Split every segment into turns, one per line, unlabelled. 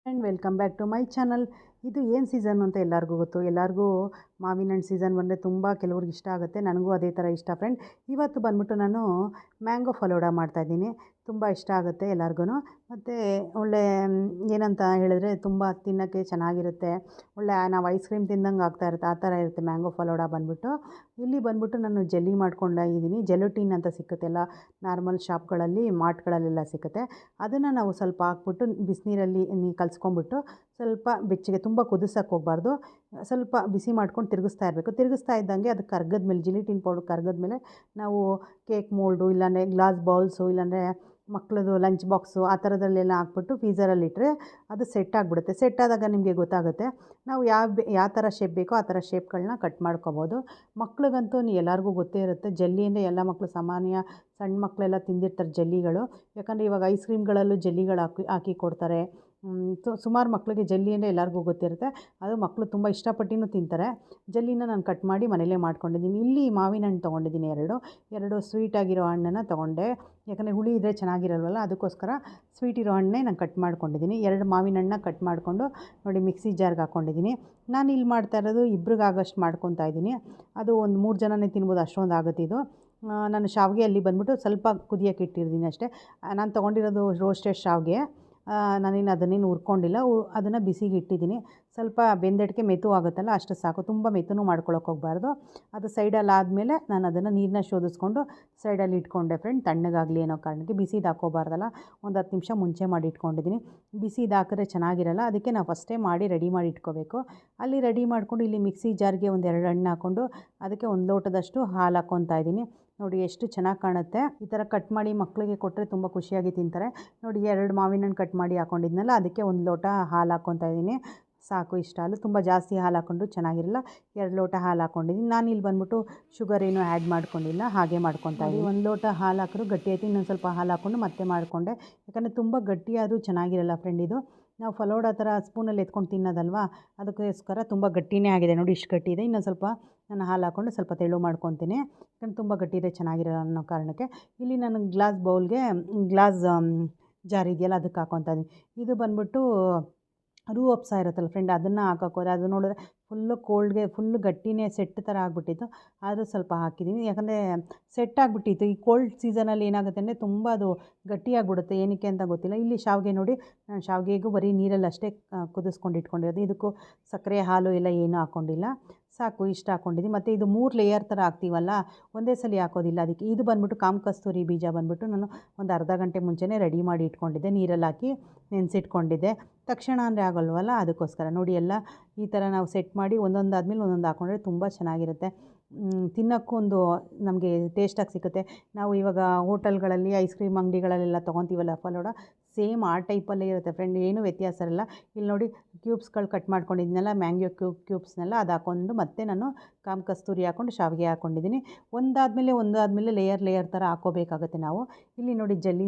And welcome back to my channel. ಇದು ಏನು season ಅಂತ ಎಲ್ಲರಿಗೂ ಗೊತ್ತು. ಎಲ್ಲರಿಗೂ ಮಾವಿನ ಹಣ್ಣು ಸೀಸನ್ ಬಂದರೆ ತುಂಬ ಕೆಲವ್ರಿಗೆ ಇಷ್ಟ ಆಗುತ್ತೆ. ನನಗೂ ಅದೇ ಥರ ಇಷ್ಟ ಫ್ರೆಂಡ್. ಇವತ್ತು ಬಂದ್ಬಿಟ್ಟು ನಾನು ಮ್ಯಾಂಗೋ ಫಲೂಡ ಮಾಡ್ತಾಯಿದ್ದೀನಿ. ತುಂಬ ಇಷ್ಟ ಆಗುತ್ತೆ ಎಲ್ಲರಿಗೂ. ಮತ್ತು ಒಳ್ಳೆ ಏನಂತ ಹೇಳಿದ್ರೆ ತುಂಬ ತಿನ್ನೋಕ್ಕೆ ಚೆನ್ನಾಗಿರುತ್ತೆ. ಒಳ್ಳೆ ನಾವು ಐಸ್ ಕ್ರೀಮ್ ತಿಂದಂಗೆ ಆಗ್ತಾಯಿರುತ್ತೆ, ಆ ಥರ ಇರುತ್ತೆ ಮ್ಯಾಂಗೋ ಫಲೂಡ ಬಂದ್ಬಿಟ್ಟು. ಇಲ್ಲಿ ಬಂದ್ಬಿಟ್ಟು ನಾನು ಜೆಲ್ಲಿ ಮಾಡ್ಕೊಂಡಿದ್ದೀನಿ. ಜೆಲಟಿನ್ ಅಂತ ಸಿಕ್ಕುತ್ತೆ ಎಲ್ಲ ನಾರ್ಮಲ್ ಶಾಪ್ಗಳಲ್ಲಿ, ಮಾರ್ಟ್ಗಳಲ್ಲೆಲ್ಲ ಸಿಕ್ಕುತ್ತೆ. ಅದನ್ನು ನಾವು ಸ್ವಲ್ಪ ಹಾಕ್ಬಿಟ್ಟು ಬಿಸಿನೀರಲ್ಲಿ ಕಲಿಸ್ಕೊಂಬಿಟ್ಟು ಸ್ವಲ್ಪ ಬೆಚ್ಚಗೆ, ತುಂಬ ಕುದಿಸೋಕ್ಕೆ ಹೋಗಬಾರ್ದು, ಸ್ವಲ್ಪ ಬಿಸಿ ಮಾಡ್ಕೊಂಡು ತಿರುಗಿಸ್ತಾ ಇರಬೇಕು. ತಿರುಗಿಸ್ತಾ ಇದ್ದಂಗೆ ಅದು ಕರ್ಗದ್ಮೇಲೆ, ಜಿಲಿಟಿನ್ ಪೌಡ್ರ್ ಕರ್ಗದ್ಮೇಲೆ ನಾವು ಕೇಕ್ ಮೋಲ್ಡು ಇಲ್ಲಾಂದರೆ ಗ್ಲಾಸ್ ಬೌಲ್ಸು ಇಲ್ಲಾಂದರೆ ಮಕ್ಕಳದು ಲಂಚ್ ಬಾಕ್ಸು ಆ ಥರದಲ್ಲೆಲ್ಲ ಹಾಕ್ಬಿಟ್ಟು ಫ್ರೀಝರಲ್ಲಿಟ್ಟರೆ ಅದು ಸೆಟ್ ಆಗಿಬಿಡುತ್ತೆ. ಸೆಟ್ ಆದಾಗ ನಿಮಗೆ ಗೊತ್ತಾಗುತ್ತೆ ನಾವು ಯಾವ ಥರ ಶೇಪ್ ಬೇಕೋ ಆ ಥರ ಶೇಪ್ಗಳನ್ನ ಕಟ್ ಮಾಡ್ಕೊಬೋದು. ಮಕ್ಳಿಗಂತೂ ಎಲ್ಲರಿಗೂ ಗೊತ್ತೇ ಇರುತ್ತೆ, ಜೆಲ್ಲಿ ಅಂದರೆ ಎಲ್ಲ ಮಕ್ಕಳು ಸಾಮಾನ್ಯ ಸಣ್ಣ ಮಕ್ಕಳೆಲ್ಲ ತಿಂದಿರ್ತಾರೆ ಜೆಲ್ಲಿಗಳು. ಯಾಕಂದರೆ ಇವಾಗ ಐಸ್ ಕ್ರೀಮ್ಗಳಲ್ಲೂ ಜೆಲ್ಲಿಗಳು ಹಾಕಿ ಕೊಡ್ತಾರೆ. ಸುಮಾರು ಮಕ್ಕಳಿಗೆ ಜೆಲ್ಲಿ ಅಂದರೆ ಎಲ್ಲರಿಗೂ ಗೊತ್ತಿರುತ್ತೆ. ಅದು ಮಕ್ಕಳು ತುಂಬ ಇಷ್ಟಪಟ್ಟು ತಿಂತಾರೆ. ಜೆಲ್ಲಿನ ನಾನು ಕಟ್ ಮಾಡಿ ಮನೇಲೇ ಮಾಡ್ಕೊಂಡಿದ್ದೀನಿ. ಇಲ್ಲಿ ಮಾವಿನ ಹಣ್ಣು ತೊಗೊಂಡಿದ್ದೀನಿ, ಎರಡು ಸ್ವೀಟಾಗಿರೋ ಹಣ್ಣನ್ನು ತೊಗೊಂಡೆ. ಯಾಕಂದರೆ ಹುಳಿ ಇದ್ದರೆ ಚೆನ್ನಾಗಿರಲ್ವಲ್ಲ, ಅದಕ್ಕೋಸ್ಕರ ಸ್ವೀಟ್ ಇರೋ ಹಣ್ಣೇ ನಾನು ಕಟ್ ಮಾಡ್ಕೊಂಡಿದ್ದೀನಿ. 2 ಮಾವಿನ ಹಣ್ಣನ್ನ ಕಟ್ ಮಾಡಿಕೊಂಡು ನೋಡಿ ಮಿಕ್ಸಿ ಜಾರ್ಗೆ ಹಾಕ್ಕೊಂಡಿದ್ದೀನಿ. ನಾನು ಇಲ್ಲಿ ಮಾಡ್ತಾ ಇರೋದು ಇಬ್ರಿಗಾಗೋಷ್ಟು ಮಾಡ್ಕೊತಾ ಇದ್ದೀನಿ. ಅದು ಒಂದು 3 ಜನನೇ ತಿನ್ಬೋದು, ಅಷ್ಟೊಂದು ಆಗುತ್ತೆ ಇದು. ನಾನು ಶಾವಿಗೆಯಲ್ಲಿ ಬಂದ್ಬಿಟ್ಟು ಸ್ವಲ್ಪ ಕುದಿಯೋಕೆ ಇಟ್ಟಿರ್ತೀನಿ ಅಷ್ಟೇ. ನಾನು ತೊಗೊಂಡಿರೋದು ರೋಸ್ಟೆಡ್ ಶಾವಿಗೆ. ನಾನಿನ್ನು ಅದನ್ನೇನು ಹುರ್ಕೊಂಡಿಲ್ಲ, ಅದನ್ನು ಬಿಸಿಗೆ ಇಟ್ಟಿದ್ದೀನಿ. ಸ್ವಲ್ಪ ಬೆಂದೆಟ್ಗೆ ಮೆತು ಆಗುತ್ತಲ್ಲ ಅಷ್ಟು ಸಾಕು, ತುಂಬ ಮೆತ್ತನೂ ಮಾಡ್ಕೊಳಕ್ಕೆ ಹೋಗಬಾರ್ದು. ಅದು ಸೈಡಲ್ಲಿ ಆದಮೇಲೆ ನಾನು ಅದನ್ನು ನೀರನ್ನ ಶೋಧಿಸ್ಕೊಂಡು ಸೈಡಲ್ಲಿ ಇಟ್ಕೊಂಡೆ ಫ್ರೆಂಡ್, ತಣ್ಣಗಾಗಲಿ ಅನ್ನೋ ಕಾರಣಕ್ಕೆ. ಬಿಸಿದು ಹಾಕ್ಕೋಬಾರ್ದಲ್ಲ, ಒಂದು 10 ನಿಮಿಷ ಮುಂಚೆ ಮಾಡಿ ಇಟ್ಕೊಂಡಿದ್ದೀನಿ. ಬಿಸಿದು ಹಾಕಿದ್ರೆ ಚೆನ್ನಾಗಿರಲ್ಲ, ಅದಕ್ಕೆ ನಾವು ಫಸ್ಟೇ ಮಾಡಿ ರೆಡಿ ಮಾಡಿ ಇಟ್ಕೋಬೇಕು. ಅಲ್ಲಿ ರೆಡಿ ಮಾಡಿಕೊಂಡು ಇಲ್ಲಿ ಮಿಕ್ಸಿ ಜಾರ್ಗೆ 2 ಹಣ್ಣು ಹಾಕ್ಕೊಂಡು ಅದಕ್ಕೆ 1 ಲೋಟದಷ್ಟು ಹಾಲು ಹಾಕ್ಕೊತಾ ಇದ್ದೀನಿ. ನೋಡಿ ಎಷ್ಟು ಚೆನ್ನಾಗಿ ಕಾಣುತ್ತೆ. ಈ ಥರ ಕಟ್ ಮಾಡಿ ಮಕ್ಕಳಿಗೆ ಕೊಟ್ಟರೆ ತುಂಬ ಖುಷಿಯಾಗಿ ತಿಂತಾರೆ. ನೋಡಿ 2 ಮಾವಿನ ಹಣ್ಣು ಕಟ್ ಮಾಡಿ ಹಾಕ್ಕೊಂಡಿದ್ನಲ್ಲ, ಅದಕ್ಕೆ 1 ಲೋಟ ಹಾಲು ಹಾಕ್ಕೊತಾ ಇದ್ದೀನಿ. ಸಾಕು, ಇಷ್ಟ ಹಾಲು, ತುಂಬ ಜಾಸ್ತಿ ಹಾಲು ಹಾಕ್ಕೊಂಡ್ರು ಚೆನ್ನಾಗಿರಲ್ಲ. 2 ಲೋಟ ಹಾಲು ಹಾಕ್ಕೊಂಡಿದ್ದೀನಿ. ನಾನು ಇಲ್ಲಿ ಬಂದ್ಬಿಟ್ಟು ಶುಗರ್ ಏನೂ ಆ್ಯಡ್ ಮಾಡ್ಕೊಂಡಿಲ್ಲ, ಹಾಗೆ ಮಾಡ್ಕೊತಾ ಇದ್ದೀನಿ. 1 ಲೋಟ ಹಾಲು ಹಾಕಿದ್ರು ಗಟ್ಟಿ ಆಯ್ತು. ಇನ್ನೊಂದು ಸ್ವಲ್ಪ ಹಾಲು ಹಾಕ್ಕೊಂಡು ಮತ್ತೆ ಮಾಡಿಕೊಂಡೆ, ಯಾಕಂದರೆ ತುಂಬ ಗಟ್ಟಿಯಾದರೂ ಚೆನ್ನಾಗಿರಲ್ಲ ಫ್ರೆಂಡ್. ಇದು ನಾವು ಫಲೂಡ ಥರ ಸ್ಪೂನಲ್ಲಿ ಎತ್ಕೊಂಡು ತಿನ್ನೋದಲ್ವಾ, ಅದಕ್ಕೋಸ್ಕರ ತುಂಬ ಗಟ್ಟಿನೇ ಆಗಿದೆ. ನೋಡಿ ಇಷ್ಟು ಗಟ್ಟಿ ಇದೆ. ಇನ್ನೊಂದು ಸ್ವಲ್ಪ ನಾನು ಹಾಲು ಹಾಕ್ಕೊಂಡು ಸ್ವಲ್ಪ ತೆಳು ಮಾಡ್ಕೊತೀನಿ, ಯಾಕಂದ್ರೆ ತುಂಬ ಗಟ್ಟಿ ಇದೆ ಚೆನ್ನಾಗಿರಲ್ಲ ಅನ್ನೋ ಕಾರಣಕ್ಕೆ. ಇಲ್ಲಿ ನಾನು ಗ್ಲಾಸ್ ಜಾರ್ ಇದೆಯಲ್ಲ ಅದಕ್ಕೆ ಹಾಕ್ಕೊತಾ ಇದ್ದೀನಿ. ಇದು ಬಂದ್ಬಿಟ್ಟು ರೂಹ್ ಅಫ್ಜಾ ಇರುತ್ತಲ್ಲ ಫ್ರೆಂಡ್, ಅದನ್ನು ಹಾಕೋಕ್ಕೋದ್ರೆ ಅದು ನೋಡಿದ್ರೆ ಫುಲ್ಲು ಗಟ್ಟಿನೇ ಸೆಟ್ ಥರ ಆಗಿಬಿಟ್ಟಿತ್ತು. ಆದರೂ ಸ್ವಲ್ಪ ಹಾಕಿದ್ದೀನಿ, ಯಾಕಂದರೆ ಸೆಟ್ ಆಗಿಬಿಟ್ಟಿತ್ತು. ಈ ಕೋಲ್ಡ್ ಸೀಸನಲ್ಲಿ ಏನಾಗುತ್ತೆ ಅಂದರೆ ತುಂಬ ಅದು ಗಟ್ಟಿಯಾಗಿಬಿಡುತ್ತೆ, ಏನಕ್ಕೆ ಅಂತ ಗೊತ್ತಿಲ್ಲ. ಇಲ್ಲಿ ಶಾವಿಗೆ ನೋಡಿ, ನಾನು ಶಾವಿಗೆಗೂ ಬರೀ ನೀರಲ್ಲಿ ಅಷ್ಟೇ ಕುದಿಸ್ಕೊಂಡು ಇಟ್ಕೊಂಡಿರೋದು. ಇದಕ್ಕೂ ಸಕ್ಕರೆ ಹಾಲು ಎಲ್ಲ ಏನೂ ಹಾಕ್ಕೊಂಡಿಲ್ಲ. ಸಾಕು, ಇಷ್ಟ ಹಾಕ್ಕೊಂಡಿದ್ದೀನಿ. ಮತ್ತು ಇದು 3 ಲೇಯರ್ ಥರ ಹಾಕ್ತೀವಲ್ಲ, ಒಂದೇ ಸಲ ಹಾಕೋದಿಲ್ಲ. ಅದಕ್ಕೆ ಇದು ಬಂದ್ಬಿಟ್ಟು ಕಾಮಕಸ್ತೂರಿ ಬೀಜ ಬಂದ್ಬಿಟ್ಟು ನಾನು ಒಂದು ಅರ್ಧ ಗಂಟೆ ಮುಂಚೆನೇ ರೆಡಿ ಮಾಡಿ ಇಟ್ಕೊಂಡಿದ್ದೆ, ನೀರಲ್ಲಿ ಹಾಕಿ ನೆನೆಸಿಟ್ಕೊಂಡಿದ್ದೆ. ತಕ್ಷಣ ಅಂದರೆ ಆಗೋಲ್ವಲ್ಲ, ಅದಕ್ಕೋಸ್ಕರ ನೋಡಿ ಎಲ್ಲ ಈ ಥರ ನಾವು ಸೆಟ್ ಮಾಡಿ ಒಂದೊಂದಾದ್ಮೇಲೆ ಒಂದೊಂದು ಹಾಕ್ಕೊಂಡ್ರೆ ತುಂಬ ಚೆನ್ನಾಗಿರುತ್ತೆ. ತಿನ್ನೋಕ್ಕೂ ಒಂದು ನಮಗೆ ಟೇಸ್ಟಾಗಿ ಸಿಗುತ್ತೆ. ನಾವು ಇವಾಗ ಹೋಟೆಲ್ಗಳಲ್ಲಿ, ಐಸ್ ಕ್ರೀಮ್ ಅಂಗಡಿಗಳಲ್ಲೆಲ್ಲ ತೊಗೊತೀವಲ್ಲ ಫಲೂಡ, ಸೇಮ್ ಆ ಟೈಪಲ್ಲೇ ಇರುತ್ತೆ ಫ್ರೆಂಡ್, ಏನೂ ವ್ಯತ್ಯಾಸ ಇರಲ್ಲ. ಇಲ್ಲಿ ನೋಡಿ ಕ್ಯೂಬ್ಸ್ಗಳು ಕಟ್ ಮಾಡ್ಕೊಂಡಿದ್ನಲ್ಲ, ಮ್ಯಾಂಗೋ ಕ್ಯೂಬ್ಸ್ನೆಲ್ಲ ಅದು ಹಾಕ್ಕೊಂಡು ಮತ್ತೆ ನಾನು ಕಾಮಕಸ್ತೂರಿ ಹಾಕ್ಕೊಂಡು ಶಾವಿಗೆ ಹಾಕ್ಕೊಂಡಿದ್ದೀನಿ. ಒಂದಾದಮೇಲೆ ಲೇಯರ್ ಥರ ಹಾಕ್ಕೋಬೇಕಾಗುತ್ತೆ ನಾವು. ಇಲ್ಲಿ ನೋಡಿ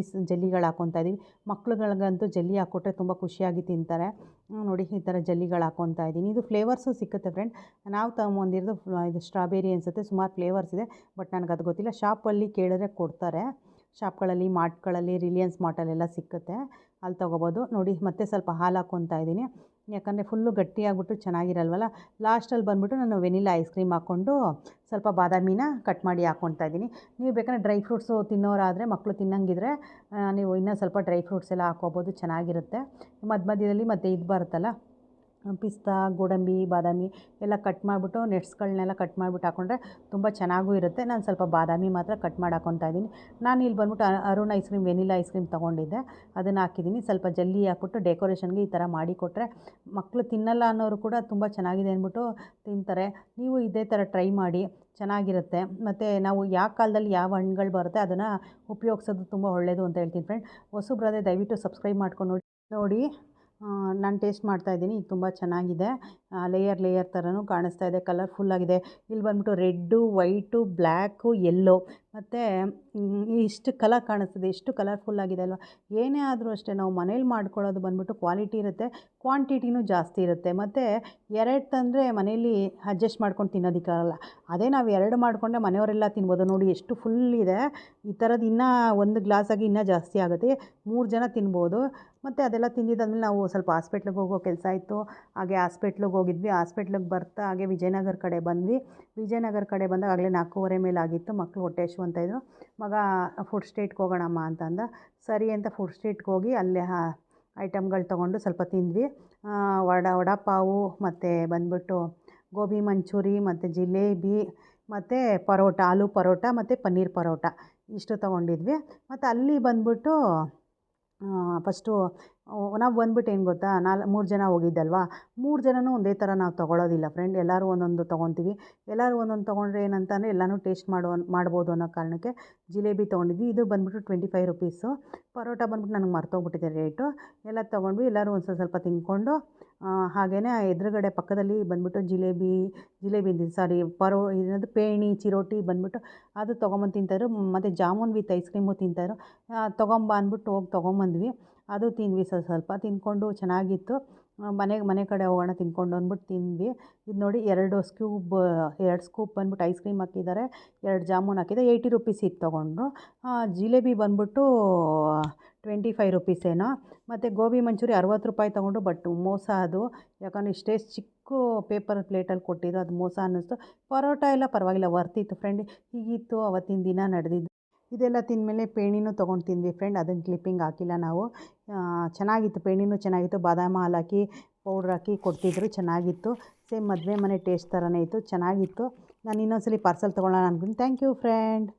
ಜೆಲ್ಲಿಗಳು ಹಾಕ್ಕೊತಾ ಇದ್ದೀವಿ. ಮಕ್ಳುಗಳಿಗಂತೂ ಜೆಲ್ಲಿ ಹಾಕ್ಕೊಟ್ರೆ ತುಂಬ ಖುಷಿಯಾಗಿ ತಿಂತಾರೆ. ನೋಡಿ ಈ ಥರ ಜೆಲ್ಲಿಗಳು ಹಾಕ್ಕೊತಾ ಇದ್ದೀನಿ. ಇದು ಫ್ಲೇವರ್ಸು ಸಿಕ್ಕುತ್ತೆ ಫ್ರೆಂಡ್. ನಾವು ತೊಗೊಂಬಂದಿರೋದು ಇದು ಸ್ಟ್ರಾಬೆರಿ ಅನಿಸುತ್ತೆ. ಸುಮಾರು ಫ್ಲೇವರ್ಸ್ ಇದೆ, ಬಟ್ ನನಗದು ಗೊತ್ತಿಲ್ಲ. ಶಾಪಲ್ಲಿ ಕೇಳಿದ್ರೆ ಕೊಡ್ತಾರೆ, ಶಾಪ್ಗಳಲ್ಲಿ, ಮಾರ್ಟ್ಗಳಲ್ಲಿ, ರಿಲಯನ್ಸ್ ಮಾರ್ಟಲ್ಲೆಲ್ಲ ಸಿಕ್ಕುತ್ತೆ, ಅಲ್ಲಿ ತೊಗೋಬೋದು. ನೋಡಿ ಮತ್ತೆ ಸ್ವಲ್ಪ ಹಾಲು ಹಾಕ್ಕೊತಾ ಇದ್ದೀನಿ, ಯಾಕಂದರೆ ಫುಲ್ಲು ಗಟ್ಟಿಯಾಗ್ಬಿಟ್ಟು ಚೆನ್ನಾಗಿರಲ್ವಲ್ಲ. ಲಾಸ್ಟಲ್ಲಿ ಬಂದ್ಬಿಟ್ಟು ನಾನು ವೆನಿಲಾ ಐಸ್ ಕ್ರೀಮ್ ಹಾಕ್ಕೊಂಡು ಸ್ವಲ್ಪ ಬಾದಾಮಿನ ಕಟ್ ಮಾಡಿ ಹಾಕ್ಕೊತಾ ಇದ್ದೀನಿ. ನೀವು ಬೇಕಂದರೆ ಡ್ರೈ ಫ್ರೂಟ್ಸು ತಿನ್ನೋರಾದರೆ, ಮಕ್ಕಳು ತಿನ್ನೋಂಗಿದ್ರೆ ನೀವು ಇನ್ನೂ ಸ್ವಲ್ಪ ಡ್ರೈ ಫ್ರೂಟ್ಸ್ ಎಲ್ಲ ಹಾಕ್ಕೋಬೋದು, ಚೆನ್ನಾಗಿರುತ್ತೆ. ಮಧ್ಯದಲ್ಲಿ ಮತ್ತು ಇದು ಬರುತ್ತಲ್ಲ ಪಿಸ್ತಾ, ಗೋಡಂಬಿ, ಬಾದಾಮಿ ಎಲ್ಲ ಕಟ್ ಮಾಡಿಬಿಟ್ಟು, ನಟ್ಸ್ಗಳನ್ನೆಲ್ಲ ಕಟ್ ಮಾಡಿಬಿಟ್ಟು ಹಾಕ್ಕೊಂಡ್ರೆ ತುಂಬ ಚೆನ್ನಾಗೂ ಇರುತ್ತೆ. ನಾನು ಸ್ವಲ್ಪ ಬಾದಾಮಿ ಮಾತ್ರ ಕಟ್ ಮಾಡಿ ಹಾಕ್ಕೊತಾ ಇದ್ದೀನಿ. ನಾನು ಇಲ್ಲಿ ಬಂದ್ಬಿಟ್ಟು Arun ice cream vanilla ice cream ತೊಗೊಂಡಿದ್ದೆ, ಅದನ್ನು ಹಾಕಿದ್ದೀನಿ. ಸ್ವಲ್ಪ ಜೆಲ್ಲಿ ಹಾಕ್ಬಿಟ್ಟು ಡೆಕೋರೇಷನ್ಗೆ ಈ ಥರ ಮಾಡಿಕೊಟ್ರೆ ಮಕ್ಕಳು ತಿನ್ನಲ್ಲ ಅನ್ನೋರು ಕೂಡ ತುಂಬ ಚೆನ್ನಾಗಿದೆ ಅಂದ್ಬಿಟ್ಟು ತಿಂತಾರೆ. ನೀವು ಇದೇ ಥರ ಟ್ರೈ ಮಾಡಿ, ಚೆನ್ನಾಗಿರುತ್ತೆ. ಮತ್ತು ನಾವು ಯಾವ ಕಾಲದಲ್ಲಿ ಯಾವ ಹಣ್ಣುಗಳು ಬರುತ್ತೆ ಅದನ್ನು ಉಪಯೋಗಿಸೋದು ತುಂಬ ಒಳ್ಳೆಯದು ಅಂತ ಹೇಳ್ತೀನಿ ಫ್ರೆಂಡ್. ಹೊಸಬ್ರಾದರೆ ದಯವಿಟ್ಟು ಸಬ್ಸ್ಕ್ರೈಬ್ ಮಾಡ್ಕೊಂಡು ನೋಡಿ. ನಾನು ಟೇಸ್ಟ್ ಮಾಡ್ತಾಯಿದ್ದೀನಿ, ಇದು ತುಂಬ ಚೆನ್ನಾಗಿದೆ. ಲೇಯರ್ ಥರನೂ ಕಾಣಿಸ್ತಾ ಇದೆ, ಕಲರ್ಫುಲ್ಲಾಗಿದೆ. ಇಲ್ಲಿ ಬಂದ್ಬಿಟ್ಟು ರೆಡ್ಡು, ವೈಟು, ಬ್ಲ್ಯಾಕು, ಯೆಲ್ಲೋ ಮತ್ತು ಇಷ್ಟು ಕಲರ್ ಕಾಣಿಸ್ತದೆ, ಎಷ್ಟು ಕಲರ್ಫುಲ್ಲಾಗಿದೆ ಅಲ್ವಾ. ಏನೇ ಆದರೂ ಅಷ್ಟೇ ನಾವು ಮನೇಲಿ ಮಾಡ್ಕೊಳ್ಳೋದು ಬಂದ್ಬಿಟ್ಟು ಕ್ವಾಲಿಟಿ ಇರುತ್ತೆ, ಕ್ವಾಂಟಿಟಿನೂ ಜಾಸ್ತಿ ಇರುತ್ತೆ. ಮತ್ತು ಎರಡು ತಂದರೆ ಮನೇಲಿ ಅಡ್ಜಸ್ಟ್ ಮಾಡ್ಕೊಂಡು ತಿನ್ನೋದಕ್ಕಾಗಲ್ಲ. ಅದೇ ನಾವು 2 ಮಾಡಿಕೊಂಡ್ರೆ ಮನೆಯವರೆಲ್ಲ ತಿನ್ಬೋದು. ನೋಡಿ ಎಷ್ಟು ಫುಲ್ ಇದೆ. ಈ ಥರದ್ದು ಇನ್ನೂ ಒಂದು ಗ್ಲಾಸಾಗಿ ಇನ್ನೂ ಜಾಸ್ತಿ ಆಗುತ್ತೆ, 3 ಜನ ತಿನ್ಬೋದು. ಮತ್ತು ಅದೆಲ್ಲ ತಿಂದಿದ್ದಾದ್ಮೇಲೆ ನಾವು ಸ್ವಲ್ಪ ಹಾಸ್ಪಿಟ್ಲಿಗೆ ಹೋಗೋ ಕೆಲಸ ಇತ್ತು. ಹಾಗೆ ಹಾಸ್ಪಿಟ್ಲಿಗೆ ಹೋಗಿದ್ವಿ. ಹಾಸ್ಪಿಟ್ಲಿಗೆ ಬರ್ತಾ ಹಾಗೆ ವಿಜಯನಗರ ಕಡೆ ಬಂದ್ವಿ. ವಿಜಯನಗರ ಕಡೆ ಬಂದಾಗ ಆಗಲೇ 4:15 ಮೇಲೆ ಆಗಿತ್ತು. ಮಕ್ಕಳು ಹೊಟ್ಟೆ ಹಸಿವು ಅಂತ ಇದ್ದರು. ಮಗ ಫುಡ್ ಸ್ಟ್ರೀಟ್ಗೆ ಹೋಗೋಣಮ್ಮ ಅಂತಂದ. ಸರಿ ಅಂತ ಫುಡ್ ಸ್ಟ್ರೀಟ್ಗೆ ಹೋಗಿ ಅಲ್ಲೇ ಐಟಮ್ಗಳು ತೊಗೊಂಡು ಸ್ವಲ್ಪ ತಿಂದ್ವಿ. ವಡಾಪಾವು ಮತ್ತು ಬಂದ್ಬಿಟ್ಟು ಗೋಬಿ ಮಂಚೂರಿ ಮತ್ತು ಜಿಲೇಬಿ ಮತ್ತು ಪರೋಟ, ಆಲೂ ಪರೋಟ ಮತ್ತು ಪನ್ನೀರ್ ಪರೋಟ ಇಷ್ಟು ತೊಗೊಂಡಿದ್ವಿ. ಮತ್ತು ಅಲ್ಲಿ ಬಂದ್ಬಿಟ್ಟು ಫಸ್ಟು ನಾವು ಬಂದ್ಬಿಟ್ಟು ಏನು ಗೊತ್ತಾ, 3 ಜನ ಹೋಗಿದ್ದಲ್ವಾ, 3 ಜನನೂ ಒಂದೇ ಥರ ನಾವು ತೊಗೊಳ್ಳೋದಿಲ್ಲ ಫ್ರೆಂಡ್. ಎಲ್ಲರೂ ಒಂದೊಂದು ತೊಗೊತೀವಿ. ಎಲ್ಲರೂ ಒಂದೊಂದು ತೊಗೊಂಡ್ರೆ ಏನಂತಂದರೆ ಎಲ್ಲನೂ ಟೇಸ್ಟ್ ಮಾಡ್ಬೋದು ಅನ್ನೋ ಕಾರಣಕ್ಕೆ ಜಿಲೇಬಿ ತೊಗೊಂಡಿದ್ವಿ. ಇದು ಬಂದ್ಬಿಟ್ಟು 25 ರುಪೀಸು. ಪರೋಟ ಬಂದ್ಬಿಟ್ಟು ನನಗೆ ಮರ್ತೋಗ್ಬಿಟ್ಟಿದೆ ರೇಟು. ಎಲ್ಲ ತೊಗೊಂಡ್ವಿ. ಎಲ್ಲರೂ ಒಂದು ಸ್ವಲ್ಪ ತಿಂದ್ಕೊಂಡು ಹಾಗೆಯೇ ಎದುರುಗಡೆ ಪಕ್ಕದಲ್ಲಿ ಬಂದ್ಬಿಟ್ಟು ಜಿಲೇಬಿ ಏನದು ಪೇಣಿ ಚಿರೋಟಿ ಬಂದ್ಬಿಟ್ಟು ಅದು ತೊಗೊಂಬಂದು ತಿಂತಾಯಿದ್ರು. ಮತ್ತು ಜಾಮೂನ್ ವಿತ್ ಐಸ್ ಕ್ರೀಮು ತಿಂತಾಯಿದ್ರು. ತೊಗೊಂಬ ಅಂದ್ಬಿಟ್ಟು ಹೋಗಿ ತೊಗೊಂಬಂದ್ವಿ. ಅದು ತಿಂದ್ವಿ. ಸ್ವಲ್ಪ ತಿಂದ್ಕೊಂಡು ಚೆನ್ನಾಗಿತ್ತು. ಮನೆ ಕಡೆ ಹೋಗೋಣ ತಿಂದ್ಕೊಂಡು ಅಂದ್ಬಿಟ್ಟು ತಿಂದ್ವಿ. ಇದು ನೋಡಿ 2 ಸ್ಕೂಪ್ ಬಂದ್ಬಿಟ್ಟು ಐಸ್ ಕ್ರೀಮ್ ಹಾಕಿದ್ದಾರೆ, 2 ಜಾಮೂನ್ ಹಾಕಿದ್ದಾರೆ. 80 ರುಪೀಸ್ ಇದು ತೊಗೊಂಡ್ರು. ಜಿಲೇಬಿ ಬಂದ್ಬಿಟ್ಟು 25 ರುಪೀಸ್ ಏನೋ. ಮತ್ತು ಗೋಬಿ ಮಂಚೂರಿ 60 ರೂಪಾಯಿ ತೊಗೊಂಡ್ರು. ಬಟ್ ಮೋಸ ಅದು, ಯಾಕಂದರೆ ಇಷ್ಟೇ ಚಿಕ್ಕ ಪೇಪರ್ ಪ್ಲೇಟಲ್ಲಿ ಕೊಟ್ಟಿದ್ರು, ಅದು ಮೋಸ ಅನ್ನಿಸ್ತು. ಪರೋಟ ಎಲ್ಲ ಪರವಾಗಿಲ್ಲ, ವರ್ತಿತ್ತು ಫ್ರೆಂಡ್. ಹೀಗಿತ್ತು ಅವತ್ತಿನ ದಿನ ನಡೆದಿದ್ದು. ಇದೆಲ್ಲ ತಿಂದಮೇಲೆ ಪೇಣಿನೂ ತೊಗೊಂಡು ತಿಂದ್ವಿ ಫ್ರೆಂಡ್. ಅದನ್ನು ಕ್ಲಿಪ್ಪಿಂಗ್ ಹಾಕಿಲ್ಲ ನಾವು. ಚೆನ್ನಾಗಿತ್ತು, ಪೇಣಿನೂ ಚೆನ್ನಾಗಿತ್ತು. ಬಾದಾಮಿ ಹಾಲು ಹಾಕಿ ಪೌಡ್ರ್ ಹಾಕಿ ಕೊಡ್ತಿದ್ರು, ಚೆನ್ನಾಗಿತ್ತು. ಸೇಮ್ ಮದುವೆ ಮನೆ ಟೇಸ್ಟ್ ಥರನೇ ಇತ್ತು, ಚೆನ್ನಾಗಿತ್ತು. ನಾನು ಇನ್ನೊಂದ್ಸಲಿ ಪಾರ್ಸೆಲ್ ತೊಗೊಳ್ಳೋಣ ಅಂದ್ಕೊಂಡು. Thank you friend.